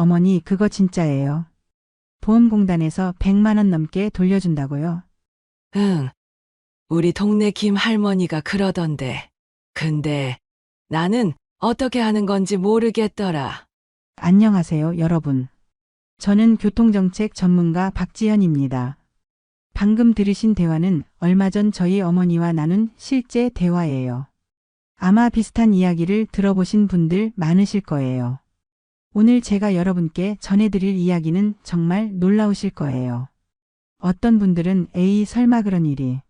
어머니, 그거 진짜예요. 보험공단에서 100만 원 넘게 돌려준다고요? 응, 우리 동네 김 할머니가 그러던데. 근데 나는 어떻게 하는 건지 모르겠더라. 안녕하세요, 여러분. 저는 교통정책 전문가 박지현입니다. 방금 들으신 대화는 얼마 전 저희 어머니와 나눈 실제 대화예요. 아마 비슷한 이야기를 들어보신 분들 많으실 거예요. 오늘 제가 여러분께 전해드릴 이야기는 정말 놀라우실 거예요. 어떤 분들은 에이, 설마 그런 일이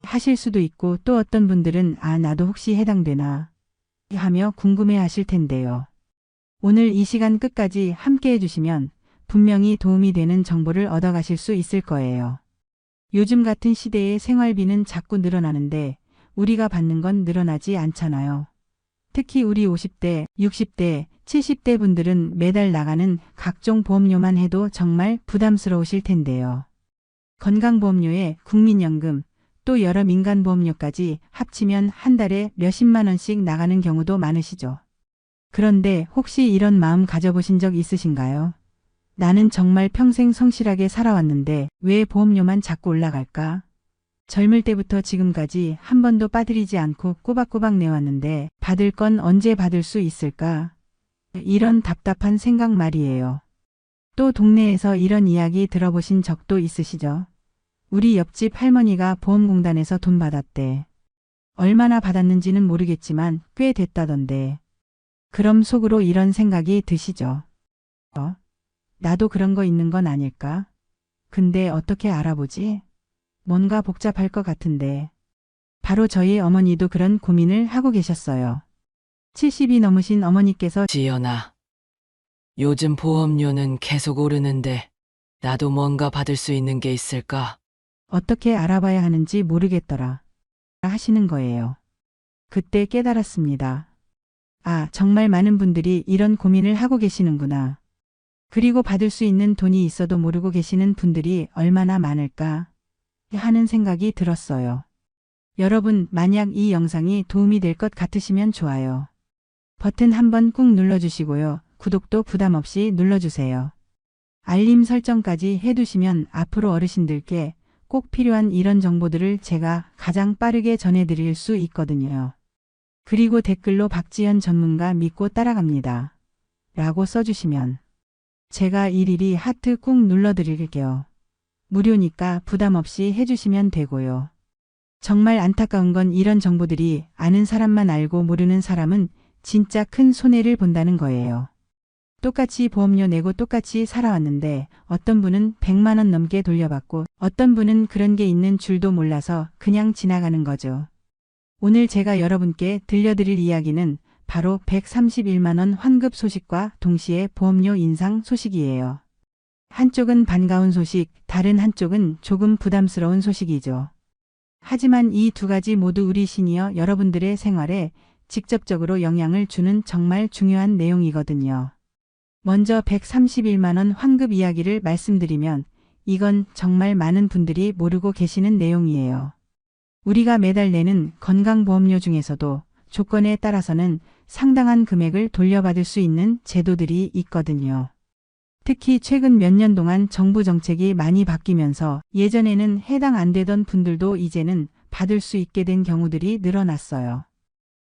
하실 수도 있고, 또 어떤 분들은 나도 혹시 해당되나 하며 궁금해 하실 텐데요. 오늘 이 시간 끝까지 함께 해주시면 분명히 도움이 되는 정보를 얻어가실 수 있을 거예요. 요즘 같은 시대에 생활비는 자꾸 늘어나는데 우리가 받는 건 늘어나지 않잖아요. 특히 우리 50대, 60대, 70대 분들은 매달 나가는 각종 보험료만 해도 정말 부담스러우실 텐데요. 건강보험료에 국민연금, 또 여러 민간보험료까지 합치면 한 달에 몇십만 원씩 나가는 경우도 많으시죠. 그런데 혹시 이런 마음 가져보신 적 있으신가요? 나는 정말 평생 성실하게 살아왔는데 왜 보험료만 자꾸 올라갈까? 젊을 때부터 지금까지 한 번도 빠뜨리지 않고 꼬박꼬박 내왔는데 받을 건 언제 받을 수 있을까? 이런 답답한 생각 말이에요. 또 동네에서 이런 이야기 들어보신 적도 있으시죠? 우리 옆집 할머니가 보험공단에서 돈 받았대. 얼마나 받았는지는 모르겠지만 꽤 됐다던데. 그럼 속으로 이런 생각이 드시죠? 나도 그런 거 있는 건 아닐까? 근데 어떻게 알아보지? 뭔가 복잡할 것 같은데. 바로 저희 어머니도 그런 고민을 하고 계셨어요. 70이 넘으신 어머니께서 지연아, 요즘 보험료는 계속 오르는데 나도 뭔가 받을 수 있는 게 있을까? 어떻게 알아봐야 하는지 모르겠더라 하시는 거예요. 그때 깨달았습니다. 정말 많은 분들이 이런 고민을 하고 계시는구나. 그리고 받을 수 있는 돈이 있어도 모르고 계시는 분들이 얼마나 많을까 하는 생각이 들었어요. 여러분, 만약 이 영상이 도움이 될 것 같으시면 좋아요 버튼 한번 꾹 눌러주시고요. 구독도 부담 없이 눌러주세요. 알림 설정까지 해두시면 앞으로 어르신들께 꼭 필요한 이런 정보들을 제가 가장 빠르게 전해드릴 수 있거든요. 그리고 댓글로 박지현 전문가 믿고 따라갑니다 라고 써주시면 제가 일일이 하트 꾹 눌러드릴게요. 무료니까 부담 없이 해주시면 되고요. 정말 안타까운 건 이런 정보들이 아는 사람만 알고 모르는 사람은 진짜 큰 손해를 본다는 거예요. 똑같이 보험료 내고 똑같이 살아왔는데 어떤 분은 100만 원 넘게 돌려받고 어떤 분은 그런 게 있는 줄도 몰라서 그냥 지나가는 거죠. 오늘 제가 여러분께 들려드릴 이야기는 바로 131만 원 환급 소식과 동시에 보험료 인상 소식이에요. 한쪽은 반가운 소식, 다른 한쪽은 조금 부담스러운 소식이죠. 하지만 이 두 가지 모두 우리 시니어 여러분들의 생활에 직접적으로 영향을 주는 정말 중요한 내용이거든요. 먼저 131만 원 환급 이야기를 말씀드리면 이건 정말 많은 분들이 모르고 계시는 내용이에요. 우리가 매달 내는 건강보험료 중에서도 조건에 따라서는 상당한 금액을 돌려받을 수 있는 제도들이 있거든요. 특히 최근 몇 년 동안 정부 정책이 많이 바뀌면서 예전에는 해당 안 되던 분들도 이제는 받을 수 있게 된 경우들이 늘어났어요.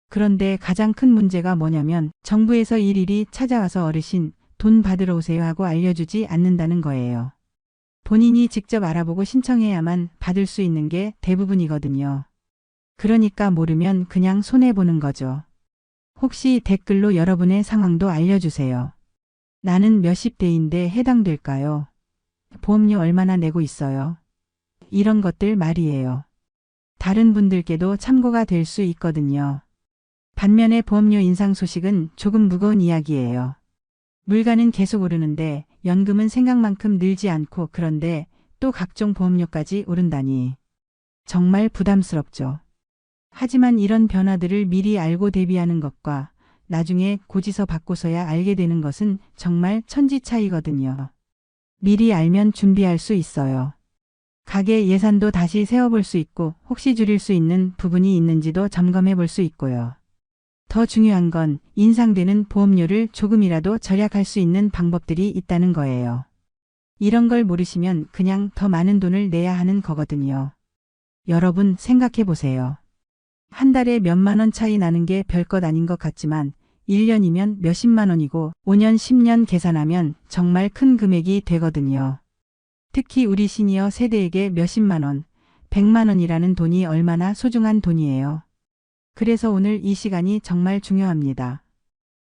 그런데 가장 큰 문제가 뭐냐면 정부에서 일일이 찾아와서 어르신 돈 받으러 오세요 하고 알려주지 않는다는 거예요. 본인이 직접 알아보고 신청해야만 받을 수 있는 게 대부분이거든요. 그러니까 모르면 그냥 손해보는 거죠. 혹시 댓글로 여러분의 상황도 알려주세요. 나는 몇십 대인데 해당될까요? 보험료 얼마나 내고 있어요? 이런 것들 말이에요. 다른 분들께도 참고가 될 수 있거든요. 반면에 보험료 인상 소식은 조금 무거운 이야기예요. 물가는 계속 오르는데 연금은 생각만큼 늘지 않고 그런데 또 각종 보험료까지 오른다니. 정말 부담스럽죠. 하지만 이런 변화들을 미리 알고 대비하는 것과 나중에 고지서 받고서야 알게 되는 것은 정말 천지 차이거든요. 미리 알면 준비할 수 있어요. 가게 예산도 다시 세워볼 수 있고 혹시 줄일 수 있는 부분이 있는지도 점검해 볼 수 있고요. 더 중요한 건 인상되는 보험료를 조금이라도 절약할 수 있는 방법들이 있다는 거예요. 이런 걸 모르시면 그냥 더 많은 돈을 내야 하는 거거든요. 여러분 생각해 보세요. 한 달에 몇만 원 차이 나는 게 별것 아닌 것 같지만 1년이면 몇십만 원이고 5년, 10년 계산하면 정말 큰 금액이 되거든요. 특히 우리 시니어 세대에게 몇십만 원, 100만 원이라는 돈이 얼마나 소중한 돈이에요. 그래서 오늘 이 시간이 정말 중요합니다.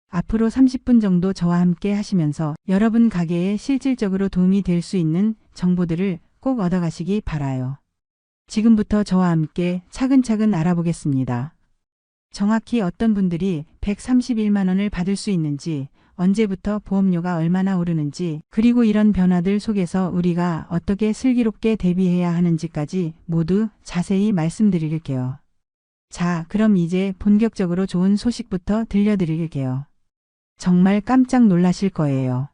앞으로 30분 정도 저와 함께 하시면서 여러분 가게에 실질적으로 도움이 될 수 있는 정보들을 꼭 얻어가시기 바라요. 지금부터 저와 함께 차근차근 알아보겠습니다. 정확히 어떤 분들이 131만 원을 받을 수 있는지, 언제부터 보험료가 얼마나 오르는지, 그리고 이런 변화들 속에서 우리가 어떻게 슬기롭게 대비해야 하는지까지 모두 자세히 말씀드릴게요. 자, 그럼 이제 본격적으로 좋은 소식부터 들려드릴게요. 정말 깜짝 놀라실 거예요.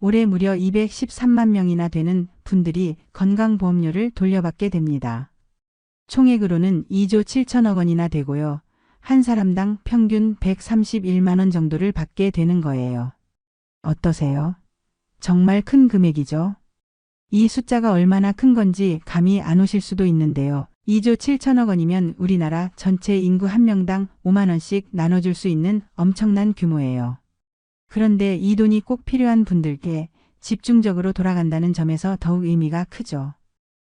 올해 무려 213만 명이나 되는 분들이 건강보험료를 돌려받게 됩니다. 총액으로는 2조 7천억 원이나 되고요. 한 사람당 평균 131만 원 정도를 받게 되는 거예요. 어떠세요? 정말 큰 금액이죠? 이 숫자가 얼마나 큰 건지 감이 안 오실 수도 있는데요. 2조 7천억 원이면 우리나라 전체 인구 한 명당 5만 원씩 나눠줄 수 있는 엄청난 규모예요. 그런데 이 돈이 꼭 필요한 분들께 집중적으로 돌아간다는 점에서 더욱 의미가 크죠.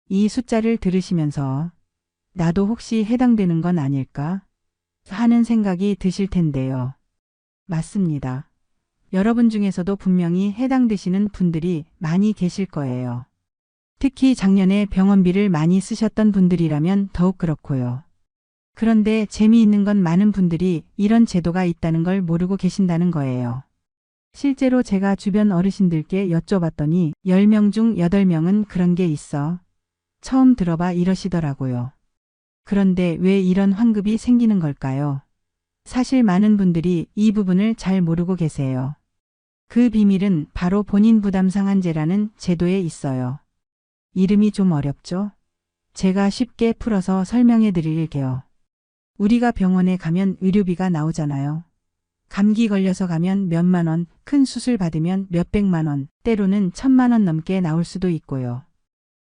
이 숫자를 들으시면서 나도 혹시 해당되는 건 아닐까 하는 생각이 드실 텐데요. 맞습니다. 여러분 중에서도 분명히 해당되시는 분들이 많이 계실 거예요. 특히 작년에 병원비를 많이 쓰셨던 분들이라면 더욱 그렇고요. 그런데 재미있는 건 많은 분들이 이런 제도가 있다는 걸 모르고 계신다는 거예요. 실제로 제가 주변 어르신들께 여쭤봤더니 10명 중 8명은 그런 게 있어. 처음 들어봐 이러시더라고요. 그런데 왜 이런 환급이 생기는 걸까요? 사실 많은 분들이 이 부분을 잘 모르고 계세요. 그 비밀은 바로 본인 부담 상한제라는 제도에 있어요. 이름이 좀 어렵죠? 제가 쉽게 풀어서 설명해 드릴게요. 우리가 병원에 가면 의료비가 나오잖아요. 감기 걸려서 가면 몇만 원, 큰 수술 받으면 몇백만 원, 때로는 1,000만 원 넘게 나올 수도 있고요.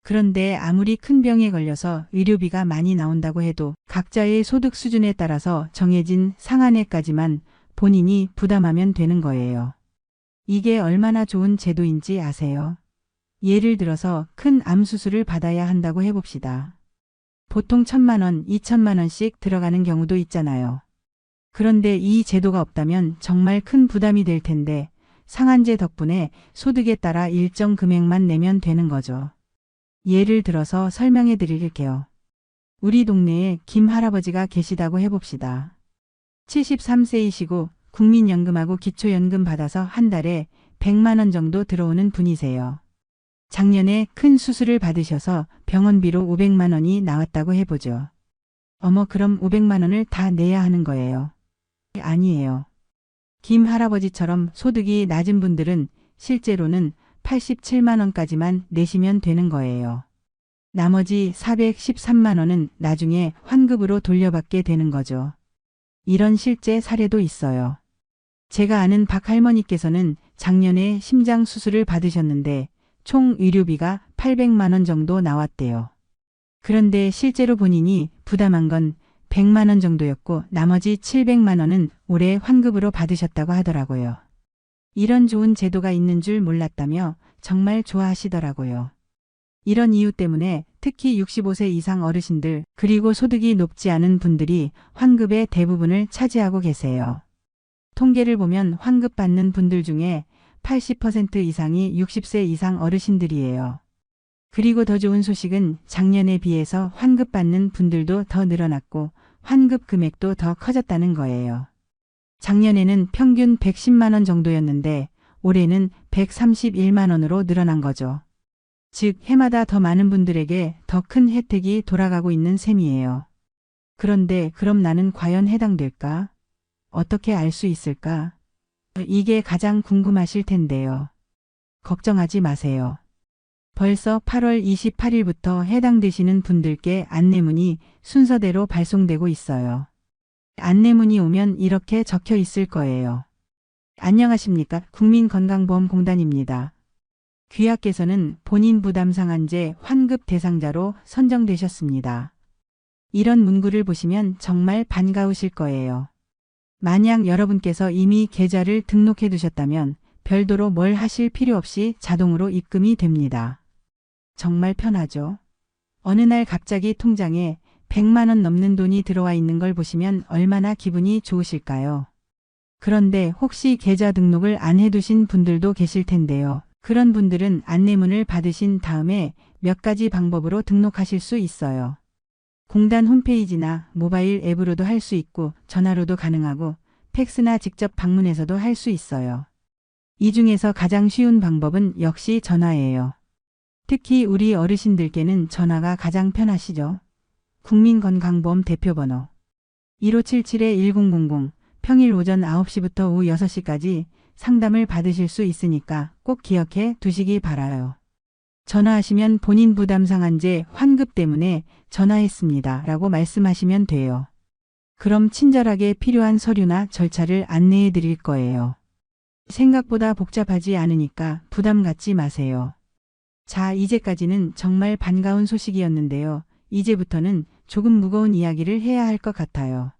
그런데 아무리 큰 병에 걸려서 의료비가 많이 나온다고 해도 각자의 소득 수준에 따라서 정해진 상한액까지만 본인이 부담하면 되는 거예요. 이게 얼마나 좋은 제도인지 아세요? 예를 들어서 큰 암 수술을 받아야 한다고 해봅시다. 보통 1,000만 원, 2,000만 원씩 들어가는 경우도 있잖아요. 그런데 이 제도가 없다면 정말 큰 부담이 될 텐데 상한제 덕분에 소득에 따라 일정 금액만 내면 되는 거죠. 예를 들어서 설명해 드릴게요. 우리 동네에 김 할아버지가 계시다고 해봅시다. 73세이시고 국민연금하고 기초연금 받아서 한 달에 100만 원 정도 들어오는 분이세요. 작년에 큰 수술을 받으셔서 병원비로 500만 원이 나왔다고 해보죠. 어머, 그럼 500만 원을 다 내야 하는 거예요. 아니에요. 김 할아버지처럼 소득이 낮은 분들은 실제로는 87만 원까지만 내시면 되는 거예요. 나머지 413만 원은 나중에 환급으로 돌려받게 되는 거죠. 이런 실제 사례도 있어요. 제가 아는 박 할머니께서는 작년에 심장 수술을 받으셨는데 총 의료비가 800만 원 정도 나왔대요. 그런데 실제로 본인이 부담한 건 100만 원 정도였고 나머지 700만 원은 올해 환급으로 받으셨다고 하더라고요. 이런 좋은 제도가 있는 줄 몰랐다며 정말 좋아하시더라고요. 이런 이유 때문에 특히 65세 이상 어르신들 그리고 소득이 높지 않은 분들이 환급의 대부분을 차지하고 계세요. 통계를 보면 환급 받는 분들 중에 80% 이상이 60세 이상 어르신들이에요. 그리고 더 좋은 소식은 작년에 비해서 환급 받는 분들도 더 늘어났고 환급 금액도 더 커졌다는 거예요. 작년에는 평균 110만 원 정도였는데 올해는 131만 원으로 늘어난 거죠. 즉 해마다 더 많은 분들에게 더 큰 혜택이 돌아가고 있는 셈이에요. 그런데 그럼 나는 과연 해당될까? 어떻게 알 수 있을까? 이게 가장 궁금하실 텐데요. 걱정하지 마세요. 벌써 8월 28일부터 해당되시는 분들께 안내문이 순서대로 발송되고 있어요. 안내문이 오면 이렇게 적혀 있을 거예요. 안녕하십니까? 국민건강보험공단입니다. 귀하께서는 본인 부담 상한제 환급 대상자로 선정되셨습니다. 이런 문구를 보시면 정말 반가우실 거예요. 만약 여러분께서 이미 계좌를 등록해 두셨다면 별도로 뭘 하실 필요 없이 자동으로 입금이 됩니다. 정말 편하죠? 어느 날 갑자기 통장에 100만 원 넘는 돈이 들어와 있는 걸 보시면 얼마나 기분이 좋으실까요? 그런데 혹시 계좌 등록을 안 해두신 분들도 계실 텐데요. 그런 분들은 안내문을 받으신 다음에 몇 가지 방법으로 등록하실 수 있어요. 공단 홈페이지나 모바일 앱으로도 할 수 있고 전화로도 가능하고 팩스나 직접 방문해서도 할 수 있어요. 이 중에서 가장 쉬운 방법은 역시 전화예요. 특히 우리 어르신들께는 전화가 가장 편하시죠. 국민건강보험 대표번호 1577-1000 평일 오전 9시부터 오후 6시까지 상담을 받으실 수 있으니까 꼭 기억해 두시기 바라요. 전화하시면 본인 부담 상한제 환급 때문에 전화했습니다 라고 말씀하시면 돼요. 그럼 친절하게 필요한 서류나 절차를 안내해 드릴 거예요. 생각보다 복잡하지 않으니까 부담 갖지 마세요. 자, 이제까지는 정말 반가운 소식이었는데요. 이제부터는 조금 무거운 이야기를 해야 할 것 같아요.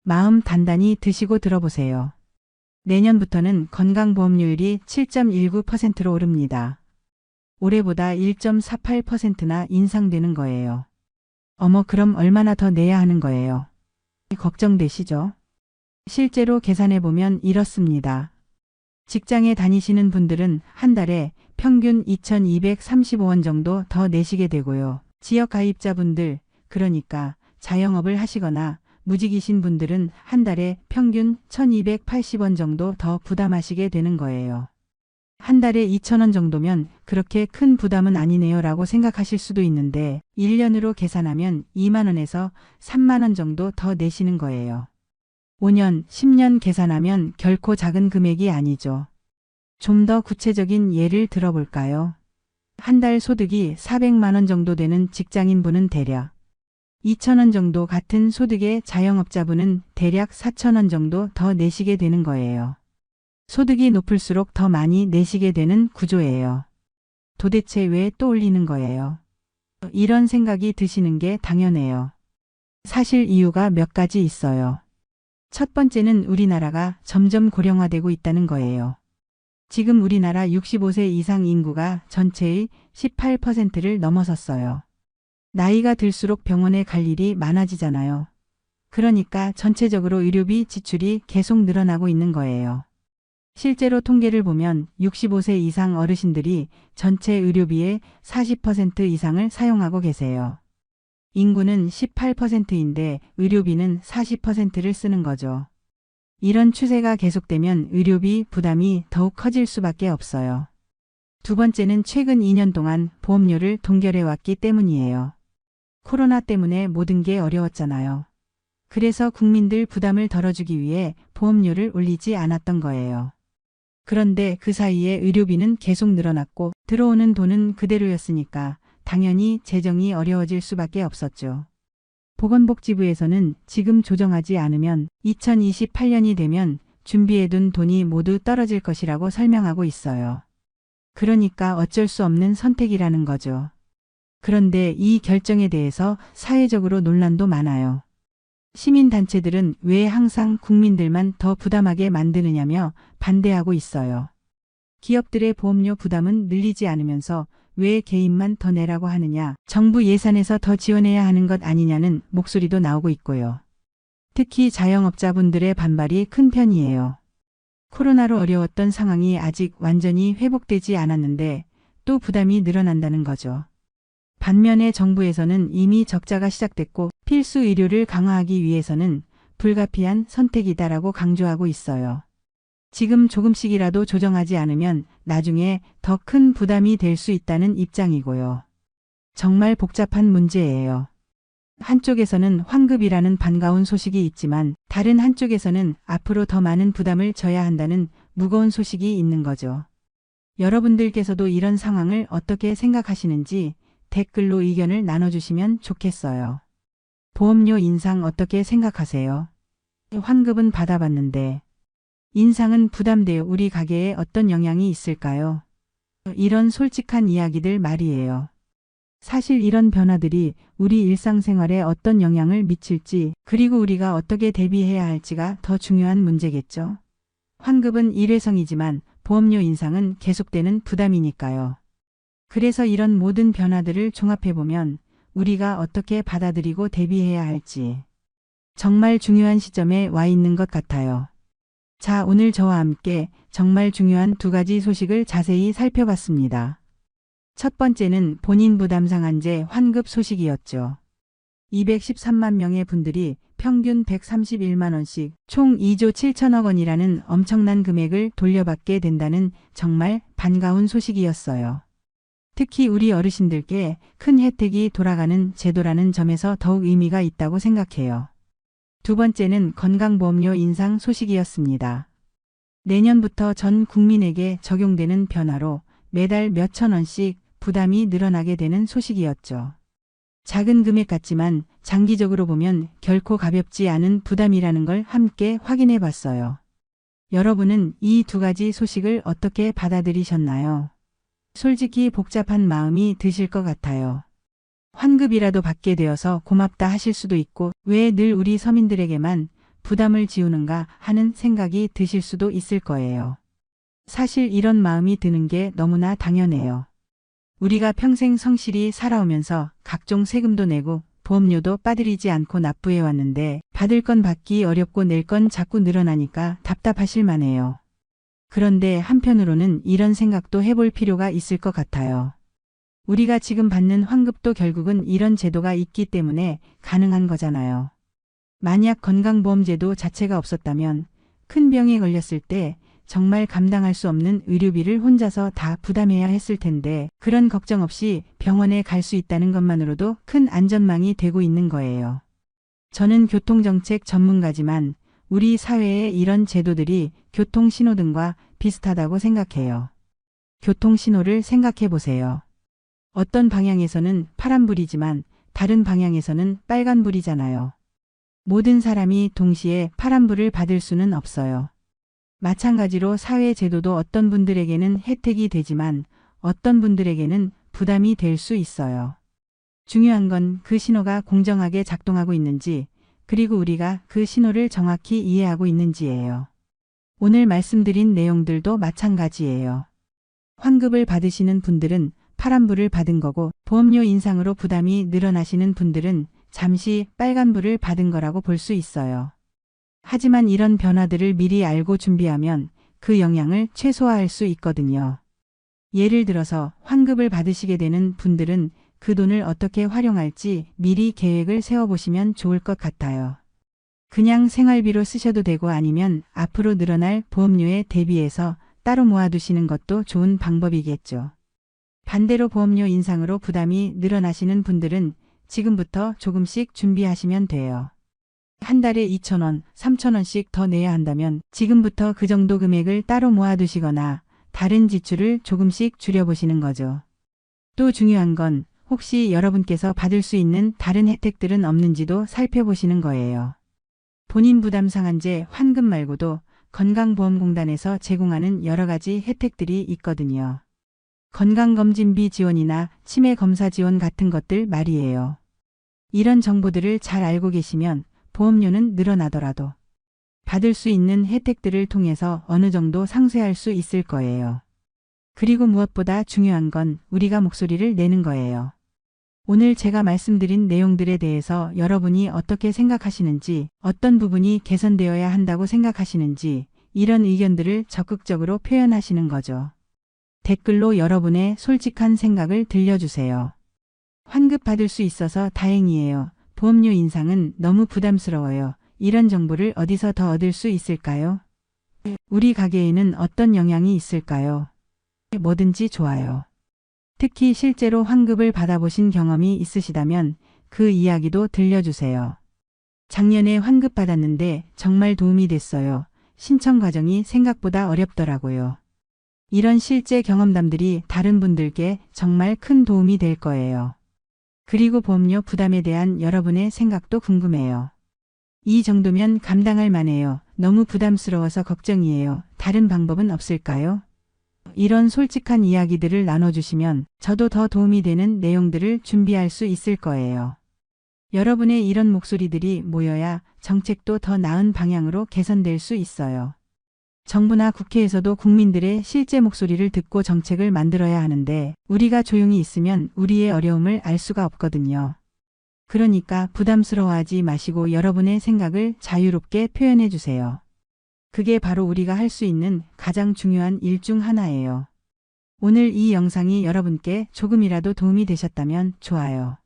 마음 단단히 드시고 들어보세요. 내년부터는 건강보험료율이 7.19%로 오릅니다. 올해보다 1.48%나 인상되는 거예요. 어머, 그럼 얼마나 더 내야 하는 거예요? 걱정되시죠? 실제로 계산해보면 이렇습니다. 직장에 다니시는 분들은 한 달에 평균 2,235원 정도 더 내시게 되고요. 지역 가입자분들, 그러니까 자영업을 하시거나 무직이신 분들은 한 달에 평균 1,280원 정도 더 부담하시게 되는 거예요. 한 달에 2,000원 정도면 그렇게 큰 부담은 아니네요 라고 생각하실 수도 있는데 1년으로 계산하면 2만 원에서 3만 원 정도 더 내시는 거예요. 5년, 10년 계산하면 결코 작은 금액이 아니죠. 좀 더 구체적인 예를 들어볼까요? 한 달 소득이 400만 원 정도 되는 직장인분은 대략 2,000원 정도 같은 소득의 자영업자분은 대략 4,000원 정도 더 내시게 되는 거예요. 소득이 높을수록 더 많이 내시게 되는 구조예요. 도대체 왜 또 올리는 거예요? 이런 생각이 드시는 게 당연해요. 사실 이유가 몇 가지 있어요. 첫 번째는 우리나라가 점점 고령화되고 있다는 거예요. 지금 우리나라 65세 이상 인구가 전체의 18%를 넘어섰어요. 나이가 들수록 병원에 갈 일이 많아지잖아요. 그러니까 전체적으로 의료비 지출이 계속 늘어나고 있는 거예요. 실제로 통계를 보면 65세 이상 어르신들이 전체 의료비의 40% 이상을 사용하고 계세요. 인구는 18%인데 의료비는 40%를 쓰는 거죠. 이런 추세가 계속되면 의료비 부담이 더욱 커질 수밖에 없어요. 두 번째는 최근 2년 동안 보험료를 동결해 왔기 때문이에요. 코로나 때문에 모든 게 어려웠잖아요. 그래서 국민들 부담을 덜어주기 위해 보험료를 올리지 않았던 거예요. 그런데 그 사이에 의료비는 계속 늘어났고 들어오는 돈은 그대로였으니까 당연히 재정이 어려워질 수밖에 없었죠. 보건복지부에서는 지금 조정하지 않으면 2028년이 되면 준비해둔 돈이 모두 떨어질 것이라고 설명하고 있어요. 그러니까 어쩔 수 없는 선택이라는 거죠. 그런데 이 결정에 대해서 사회적으로 논란도 많아요. 시민단체들은 왜 항상 국민들만 더 부담하게 만드느냐며 반대하고 있어요. 기업들의 보험료 부담은 늘리지 않으면서 왜 개인만 더 내라고 하느냐, 정부 예산에서 더 지원해야 하는 것 아니냐는 목소리도 나오고 있고요. 특히 자영업자분들의 반발이 큰 편이에요. 코로나로 어려웠던 상황이 아직 완전히 회복되지 않았는데 또 부담이 늘어난다는 거죠. 반면에 정부에서는 이미 적자가 시작됐고 필수 의료를 강화하기 위해서는 불가피한 선택이다라고 강조하고 있어요. 지금 조금씩이라도 조정하지 않으면 나중에 더 큰 부담이 될 수 있다는 입장이고요. 정말 복잡한 문제예요. 한쪽에서는 환급이라는 반가운 소식이 있지만 다른 한쪽에서는 앞으로 더 많은 부담을 져야 한다는 무거운 소식이 있는 거죠. 여러분들께서도 이런 상황을 어떻게 생각하시는지 댓글로 의견을 나눠주시면 좋겠어요. 보험료 인상 어떻게 생각하세요? 환급은 받아봤는데 인상은 부담되어 우리 가게에 어떤 영향이 있을까요? 이런 솔직한 이야기들 말이에요. 사실 이런 변화들이 우리 일상생활에 어떤 영향을 미칠지, 그리고 우리가 어떻게 대비해야 할지가 더 중요한 문제겠죠. 환급은 일회성이지만 보험료 인상은 계속되는 부담이니까요. 그래서 이런 모든 변화들을 종합해보면 우리가 어떻게 받아들이고 대비해야 할지 정말 중요한 시점에 와 있는 것 같아요. 자, 오늘 저와 함께 정말 중요한 두 가지 소식을 자세히 살펴봤습니다. 첫 번째는 본인 부담 상한제 환급 소식이었죠. 213만 명의 분들이 평균 131만 원씩 총 2조 7천억 원이라는 엄청난 금액을 돌려받게 된다는 정말 반가운 소식이었어요. 특히 우리 어르신들께 큰 혜택이 돌아가는 제도라는 점에서 더욱 의미가 있다고 생각해요. 두 번째는 건강보험료 인상 소식이었습니다. 내년부터 전 국민에게 적용되는 변화로 매달 몇천 원씩 부담이 늘어나게 되는 소식이었죠. 작은 금액 같지만 장기적으로 보면 결코 가볍지 않은 부담이라는 걸 함께 확인해 봤어요. 여러분은 이 두 가지 소식을 어떻게 받아들이셨나요? 솔직히 복잡한 마음이 드실 것 같아요. 환급이라도 받게 되어서 고맙다 하실 수도 있고, 왜 늘 우리 서민들에게만 부담을 지우는가 하는 생각이 드실 수도 있을 거예요. 사실 이런 마음이 드는 게 너무나 당연해요. 우리가 평생 성실히 살아오면서 각종 세금도 내고 보험료도 빠뜨리지 않고 납부해 왔는데 받을 건 받기 어렵고 낼 건 자꾸 늘어나니까 답답하실 만해요. 그런데 한편으로는 이런 생각도 해볼 필요가 있을 것 같아요. 우리가 지금 받는 환급도 결국은 이런 제도가 있기 때문에 가능한 거잖아요. 만약 건강보험제도 자체가 없었다면 큰 병에 걸렸을 때 정말 감당할 수 없는 의료비를 혼자서 다 부담해야 했을 텐데, 그런 걱정 없이 병원에 갈 수 있다는 것만으로도 큰 안전망이 되고 있는 거예요. 저는 교통정책 전문가지만 우리 사회의 이런 제도들이 교통신호등과 비슷하다고 생각해요. 교통신호를 생각해 보세요. 어떤 방향에서는 파란불이지만 다른 방향에서는 빨간불이잖아요. 모든 사람이 동시에 파란불을 받을 수는 없어요. 마찬가지로 사회제도도 어떤 분들에게는 혜택이 되지만 어떤 분들에게는 부담이 될 수 있어요. 중요한 건 그 신호가 공정하게 작동하고 있는지, 그리고 우리가 그 신호를 정확히 이해하고 있는지예요. 오늘 말씀드린 내용들도 마찬가지예요. 환급을 받으시는 분들은 파란불을 받은 거고, 보험료 인상으로 부담이 늘어나시는 분들은 잠시 빨간불을 받은 거라고 볼 수 있어요. 하지만 이런 변화들을 미리 알고 준비하면 그 영향을 최소화할 수 있거든요. 예를 들어서 환급을 받으시게 되는 분들은 그 돈을 어떻게 활용할지 미리 계획을 세워보시면 좋을 것 같아요. 그냥 생활비로 쓰셔도 되고, 아니면 앞으로 늘어날 보험료에 대비해서 따로 모아두시는 것도 좋은 방법이겠죠. 반대로 보험료 인상으로 부담이 늘어나시는 분들은 지금부터 조금씩 준비하시면 돼요. 한 달에 2,000원, 3,000원씩 더 내야 한다면 지금부터 그 정도 금액을 따로 모아두시거나 다른 지출을 조금씩 줄여보시는 거죠. 또 중요한 건 혹시 여러분께서 받을 수 있는 다른 혜택들은 없는지도 살펴보시는 거예요. 본인 부담 상한제 환급 말고도 건강보험공단에서 제공하는 여러 가지 혜택들이 있거든요. 건강검진비 지원이나 치매검사 지원 같은 것들 말이에요. 이런 정보들을 잘 알고 계시면 보험료는 늘어나더라도 받을 수 있는 혜택들을 통해서 어느 정도 상쇄할 수 있을 거예요. 그리고 무엇보다 중요한 건 우리가 목소리를 내는 거예요. 오늘 제가 말씀드린 내용들에 대해서 여러분이 어떻게 생각하시는지, 어떤 부분이 개선되어야 한다고 생각하시는지, 이런 의견들을 적극적으로 표현하시는 거죠. 댓글로 여러분의 솔직한 생각을 들려주세요. 환급 받을 수 있어서 다행이에요. 보험료 인상은 너무 부담스러워요. 이런 정보를 어디서 더 얻을 수 있을까요? 우리 가게에는 어떤 영향이 있을까요? 뭐든지 좋아요. 특히 실제로 환급을 받아보신 경험이 있으시다면 그 이야기도 들려주세요. 작년에 환급 받았는데 정말 도움이 됐어요. 신청 과정이 생각보다 어렵더라고요. 이런 실제 경험담들이 다른 분들께 정말 큰 도움이 될 거예요. 그리고 보험료 부담에 대한 여러분의 생각도 궁금해요. 이 정도면 감당할 만해요. 너무 부담스러워서 걱정이에요. 다른 방법은 없을까요? 이런 솔직한 이야기들을 나눠주시면 저도 더 도움이 되는 내용들을 준비할 수 있을 거예요. 여러분의 이런 목소리들이 모여야 정책도 더 나은 방향으로 개선될 수 있어요. 정부나 국회에서도 국민들의 실제 목소리를 듣고 정책을 만들어야 하는데 우리가 조용히 있으면 우리의 어려움을 알 수가 없거든요. 그러니까 부담스러워하지 마시고 여러분의 생각을 자유롭게 표현해 주세요. 그게 바로 우리가 할 수 있는 가장 중요한 일 중 하나예요. 오늘 이 영상이 여러분께 조금이라도 도움이 되셨다면 좋아요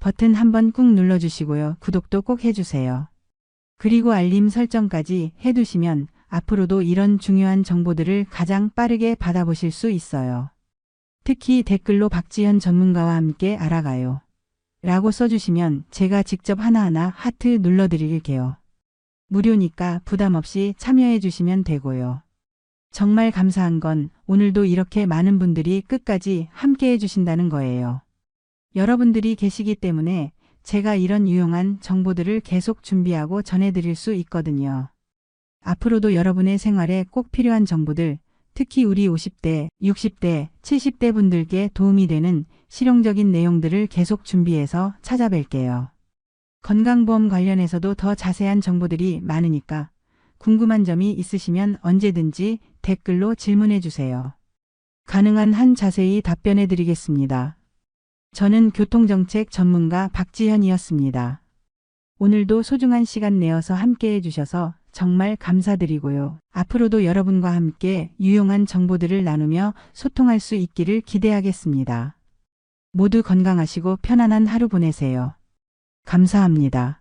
버튼 한번 꾹 눌러주시고요. 구독도 꼭 해주세요. 그리고 알림 설정까지 해두시면 앞으로도 이런 중요한 정보들을 가장 빠르게 받아보실 수 있어요. 특히 댓글로 박지현 전문가와 함께 알아가요 라고 써주시면 제가 직접 하나하나 하트 눌러드릴게요. 무료니까 부담 없이 참여해 주시면 되고요. 정말 감사한 건 오늘도 이렇게 많은 분들이 끝까지 함께 해주신다는 거예요. 여러분들이 계시기 때문에 제가 이런 유용한 정보들을 계속 준비하고 전해드릴 수 있거든요. 앞으로도 여러분의 생활에 꼭 필요한 정보들, 특히 우리 50대, 60대, 70대 분들께 도움이 되는 실용적인 내용들을 계속 준비해서 찾아뵐게요. 건강보험 관련해서도 더 자세한 정보들이 많으니까 궁금한 점이 있으시면 언제든지 댓글로 질문해 주세요. 가능한 한 자세히 답변해 드리겠습니다. 저는 교통정책 전문가 박지현이었습니다. 오늘도 소중한 시간 내어서 함께 해주셔서 정말 감사드리고요. 앞으로도 여러분과 함께 유용한 정보들을 나누며 소통할 수 있기를 기대하겠습니다. 모두 건강하시고 편안한 하루 보내세요. 감사합니다.